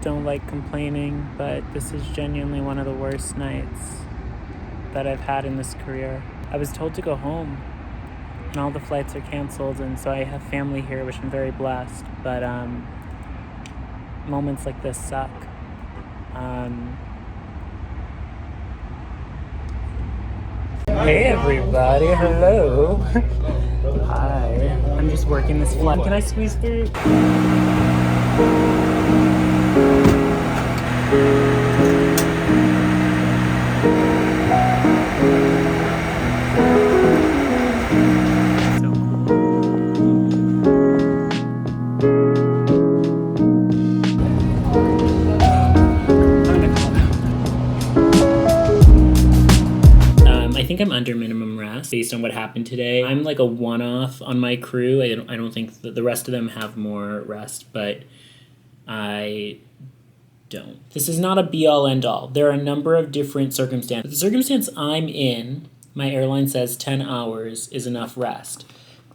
don't like complaining, but this is genuinely one of the worst nights that I've had in this career. I was told to go home, and all the flights are canceled, and so I have family here, which I'm very blessed, but moments like this suck. Hey everybody, hello. Hi, I'm just working this flight. Can I squeeze through? I think I'm under minimum rest based on what happened today. I'm like a one-off on my crew. I don't think that the rest of them have more rest, but I don't. This is not a be-all, end-all. There are a number of different circumstances. The circumstance I'm in, my airline says 10 hours is enough rest.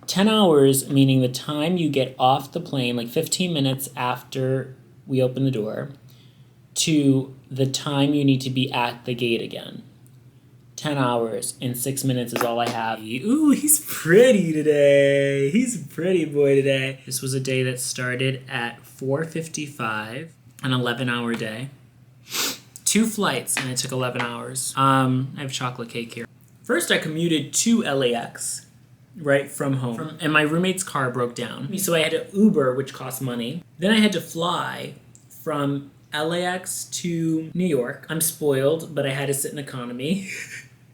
10 hours meaning the time you get off the plane, like 15 minutes after we open the door, to the time you need to be at the gate again. 10 hours and 6 minutes is all I have. Ooh, he's pretty today. He's a pretty boy today. This was a day that started at 4:55, an 11-hour day. 2 flights, and it took 11 hours. I have chocolate cake here. First, I commuted to LAX, right from home. And my roommate's car broke down. So I had to Uber, which cost money. Then I had to fly from LAX to New York. I'm spoiled, but I had to sit in economy.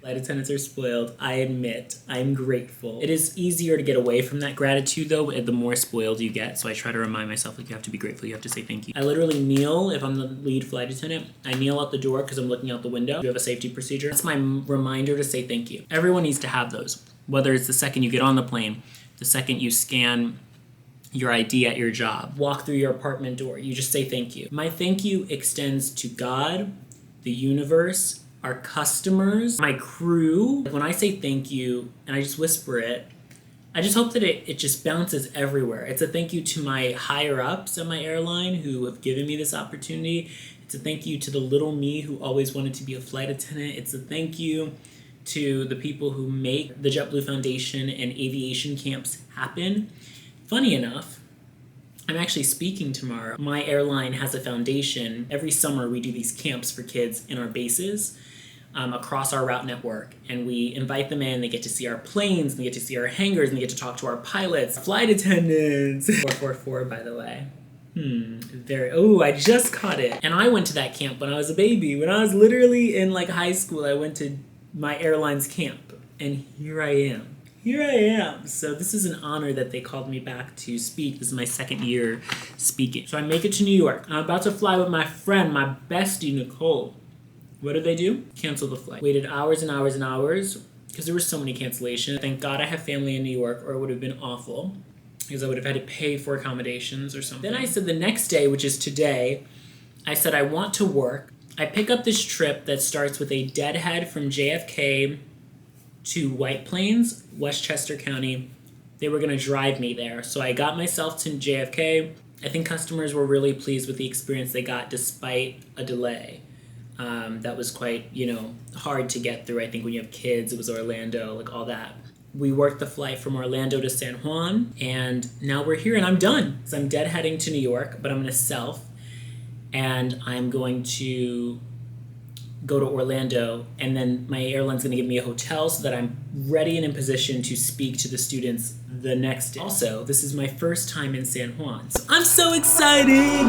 Flight attendants are spoiled. I admit, I'm grateful. It is easier to get away from that gratitude though, the more spoiled you get. So I try to remind myself, like, you have to be grateful, you have to say thank you. I literally kneel, if I'm the lead flight attendant, I kneel out the door because I'm looking out the window. You have a safety procedure. That's my reminder to say thank you. Everyone needs to have those. Whether it's the second you get on the plane, the second you scan your ID at your job, walk through your apartment door, you just say thank you. My thank you extends to God, the universe, our customers, my crew. When I say thank you and I just whisper it, I just hope that it just bounces everywhere. It's a thank you to my higher ups at my airline who have given me this opportunity. It's a thank you to the little me who always wanted to be a flight attendant. It's a thank you to the people who make the JetBlue Foundation and aviation camps happen. Funny enough, I'm actually speaking tomorrow. My airline has a foundation. Every summer we do these camps for kids in our bases across our route network. And we invite them in, they get to see our planes, and they get to see our hangars, and they get to talk to our pilots, flight attendants. 444, by the way. I just caught it. And I went to that camp when I was a baby. When I was literally in like high school, I went to my airline's camp. And here I am. So this is an honor that they called me back to speak. This is my second year speaking. So I make it to New York. I'm about to fly with my friend, my bestie, Nicole. What did they do? Cancel the flight. Waited hours and hours and hours because there were so many cancellations. Thank God I have family in New York or it would have been awful because I would have had to pay for accommodations or something. Then I said the next day, which is today, I said I want to work. I pick up this trip that starts with a deadhead from JFK to White Plains, Westchester County. They were going to drive me there. So I got myself to JFK. I think customers were really pleased with the experience they got despite a delay. That was quite, hard to get through. I think when you have kids, it was Orlando, like all that. We worked the flight from Orlando to San Juan, and now we're here and I'm done. So I'm deadheading to New York, but I'm going to self, and I'm going to go to Orlando, and then my airline's going to give me a hotel so that I'm ready and in position to speak to the students the next day. Also, this is my first time in San Juan, so I'm so excited!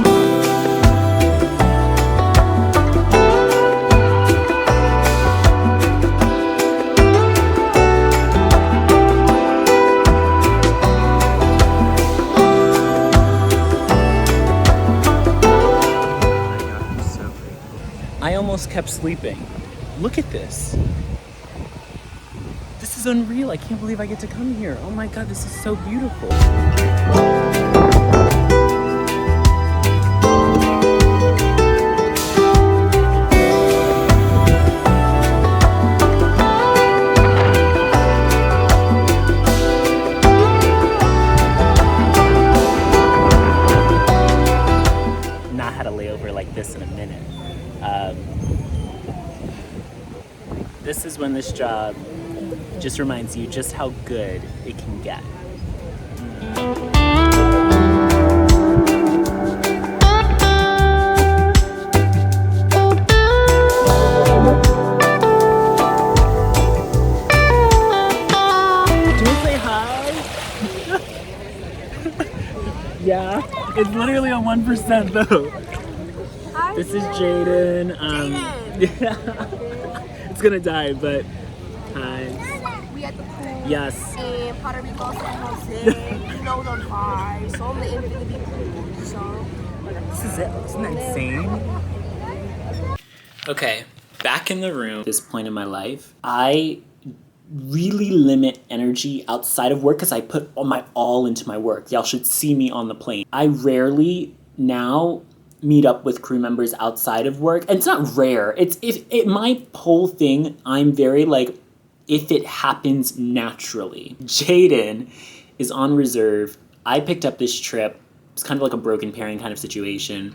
I almost kept sleeping. Look at this. This is unreal. I can't believe I get to come here. Oh my God, this is so beautiful. Not had a layover like job just reminds you just how good it can get. Yeah, it's literally on 1% though. Hi, this is Jaden. It's gonna die, but hi. We at the pool. Yes. In Puerto Rico, San Jose. You know the vibe. So I'm the infinity pool. So This is it. Isn't that insane? Okay, back in the room. At this point in my life, I really limit energy outside of work because I put my all into my work. Y'all should see me on the plane. I rarely now meet up with crew members outside of work. And it's not rare. It's my whole thing, I'm very like, if it happens naturally. Jaden is on reserve. I picked up this trip. It's kind of like a broken pairing kind of situation.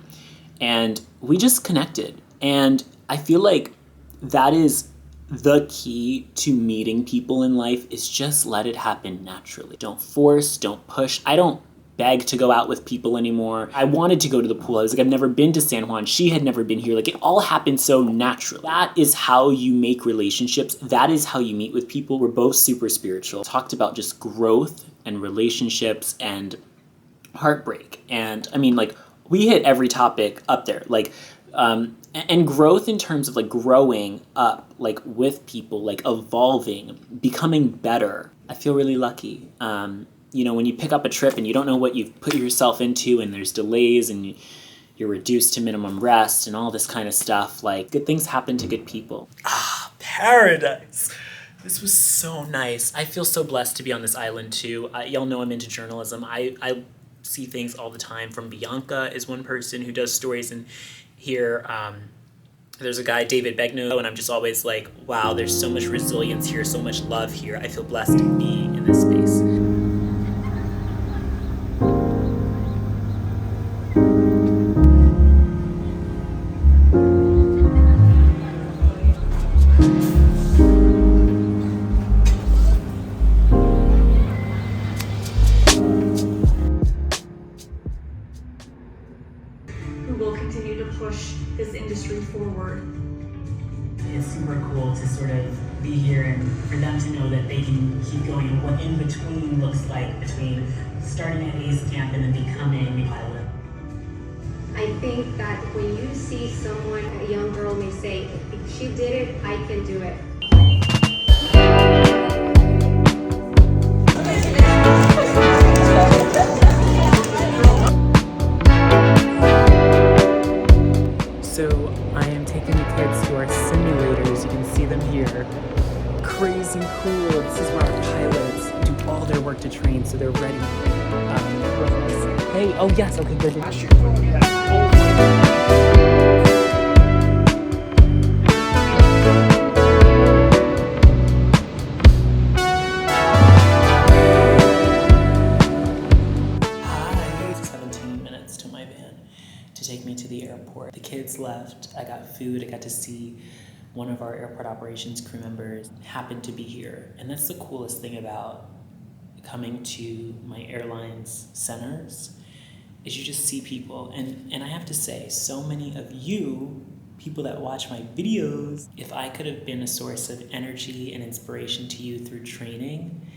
And we just connected. And I feel like that is the key to meeting people in life, is just let it happen naturally. Don't force, don't push. I don't beg to go out with people anymore. I wanted to go to the pool. I was like, I've never been to San Juan. She had never been here. Like, it all happened so naturally. That is how you make relationships. That is how you meet with people. We're both super spiritual. Talked about just growth and relationships and heartbreak. And I mean, like, we hit every topic up there. Like, and growth in terms of like growing up, like with people, like evolving, becoming better. I feel really lucky. You know, when you pick up a trip and you don't know what you've put yourself into, and there's delays and you're reduced to minimum rest and all this kind of stuff, like, good things happen to good people. Ah, paradise. This was so nice. I feel so blessed to be on this island too. Y'all know I'm into journalism. I see things all the time. From Bianca is one person who does stories in here. There's a guy, David Begno, and I'm just always like, wow, there's so much resilience here, so much love here. I feel blessed to be in this space. Will continue to push this industry forward. It's super cool to sort of be here and for them to know that they can keep going, and what in between looks like, between starting at Ace Camp and then becoming a pilot. I think that when you see someone, a young girl may say, if she did it, I can do it. So I am taking the kids to our simulators. You can see them here. Crazy cool. This is where our pilots do all their work to train, so they're ready. Hey, oh yes, okay, good. Hi. 17 minutes to my van to take me to the airport. The kids left. I got food. I got to see one of our airport operations crew members happened to be here. And that's the coolest thing about coming to my airline's centers, is you just see people. And I have to say, so many of you, people that watch my videos, if I could have been a source of energy and inspiration to you through training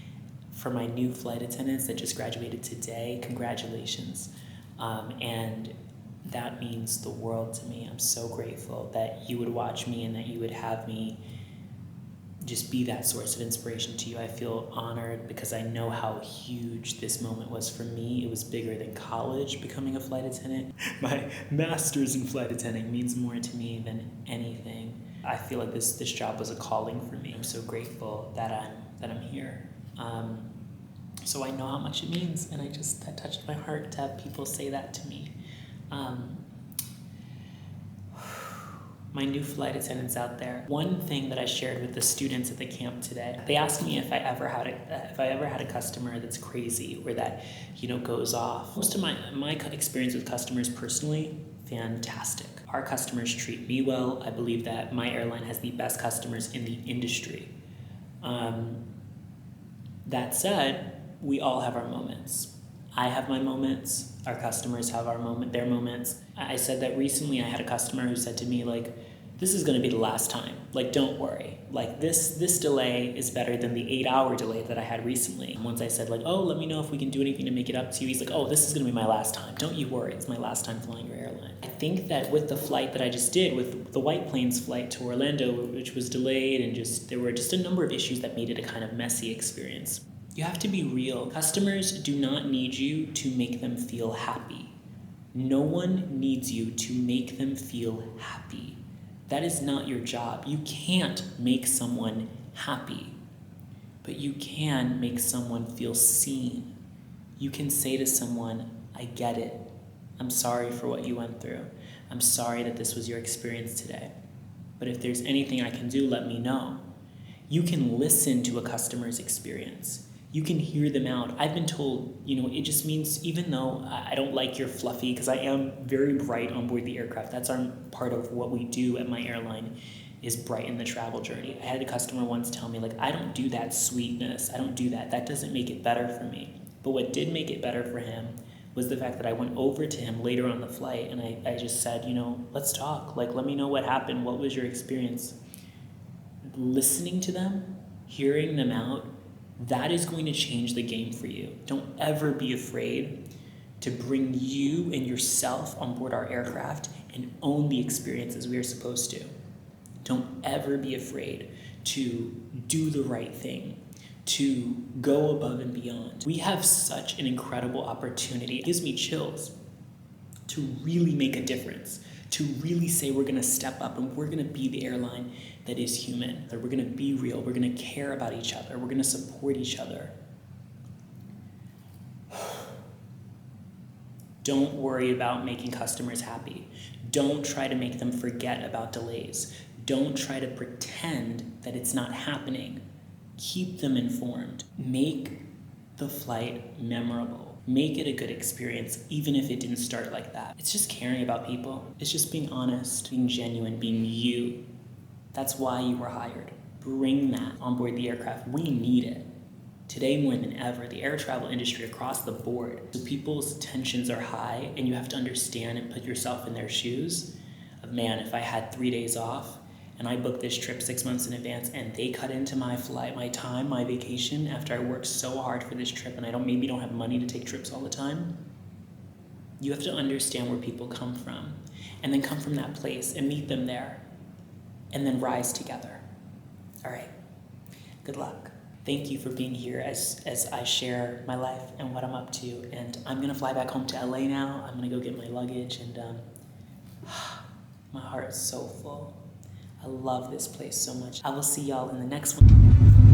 for my new flight attendants that just graduated today, congratulations. And that means the world to me. I'm so grateful that you would watch me and that you would have me just be that source of inspiration to you. I feel honored because I know how huge this moment was for me. It was bigger than college, becoming a flight attendant. My master's in flight attending means more to me than anything. I feel like this job was a calling for me. I'm so grateful that I'm here. So I know how much it means, and that touched my heart to have people say that to me. My new flight attendants out there. One thing that I shared with the students at the camp today, they asked me if I ever had a customer that's crazy or that, goes off. Most of my experience with customers personally, fantastic. Our customers treat me well. I believe that my airline has the best customers in the industry. That said, we all have our moments. I have my moments. Our customers have their moments. I said that recently I had a customer who said to me, like, this is going to be the last time. Like, don't worry. Like, this delay is better than the 8-hour delay that I had recently. Once I said, like, oh, let me know if we can do anything to make it up to you. He's like, oh, this is going to be my last time. Don't you worry. It's my last time flying your airline. I think that with the flight that I just did, with the White Plains flight to Orlando, which was delayed, and there were just a number of issues that made it a kind of messy experience. You have to be real. Customers do not need you to make them feel happy. No one needs you to make them feel happy. That is not your job. You can't make someone happy, but you can make someone feel seen. You can say to someone, I get it. I'm sorry for what you went through. I'm sorry that this was your experience today. But if there's anything I can do, let me know. You can listen to a customer's experience. You can hear them out. I've been told, it just means, even though I don't like your fluffy, because I am very bright on board the aircraft. That's part of what we do at my airline, is brighten the travel journey. I had a customer once tell me, like, I don't do that sweetness. I don't do that. That doesn't make it better for me. But what did make it better for him was the fact that I went over to him later on the flight and I just said, let's talk. Like, let me know what happened. What was your experience? Listening to them, hearing them out, that is going to change the game for you. Don't ever be afraid to bring you and yourself on board our aircraft and own the experience as we are supposed to. Don't ever be afraid to do the right thing, to go above and beyond. We have such an incredible opportunity. It gives me chills to really make a difference, to really say we're going to step up and we're going to be the airline that is human, that we're going to be real, we're going to care about each other, we're going to support each other. Don't worry about making customers happy. Don't try to make them forget about delays. Don't try to pretend that it's not happening. Keep them informed. Make the flight memorable. Make it a good experience, even if it didn't start like that. It's just caring about people. It's just being honest, being genuine, being you. That's why you were hired. Bring that on board the aircraft. We need it. Today more than ever, the air travel industry across the board. So people's tensions are high, and you have to understand and put yourself in their shoes of, man, if I had 3 days off and I booked this trip 6 months in advance and they cut into my flight, my time, my vacation after I worked so hard for this trip and I maybe don't have money to take trips all the time. You have to understand where people come from and then come from that place and meet them there and then rise together. All right, good luck. Thank you for being here as I share my life and what I'm up to. And I'm gonna fly back home to LA now. I'm gonna go get my luggage and my heart is so full. I love this place so much. I will see y'all in the next one.